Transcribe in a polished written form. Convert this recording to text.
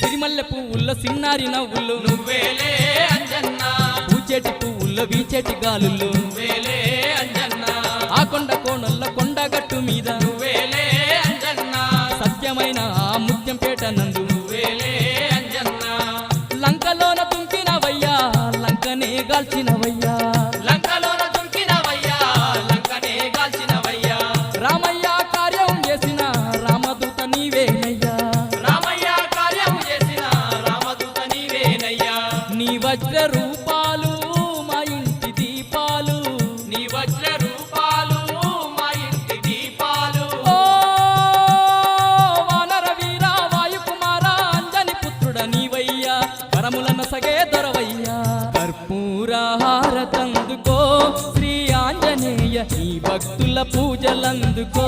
సిరిమల్లె పువ్వుల్లో సిన్నారి నవ్వులు నువ్వేలే అంజన్న పూచేటి పువ్వుల్లో వీచేటి గాలులు నువ్వేలే అంజన్న ఆ కొండ కోణల్లో కొండగట్టు మీద నువ్వేలే అంజన్న సత్యమైన ఆ ముత్యంపేట నందు నువ్వేలే అంజన్న లంకలోన తుంకినవయ్యా లంకనే గాల్చినవయ్యా లంకలోన దుంకినవయ్యా లంకనే గాల్చినవయ్యా రామయ్య కార్యం చేసిన రామదూత నీవేనయ్యా రామయ్య కార్యం చేసిన రామదూత నీవేనయ్యా నీ వజ్ర రూపాలు మా ఇంటి దీపాలు నీ వజ్ర రూపాలు మా ఇంటి దీపాలు ఓ వానర వీర వాయుకుమార అంజని పుత్రుడ నీవయ్యా వరములన్న సగే దొరవయ్యా కర్పూరహారతందుకో శ్రీ ఆంజనేయ ఈ భక్తుల పూజలందుకో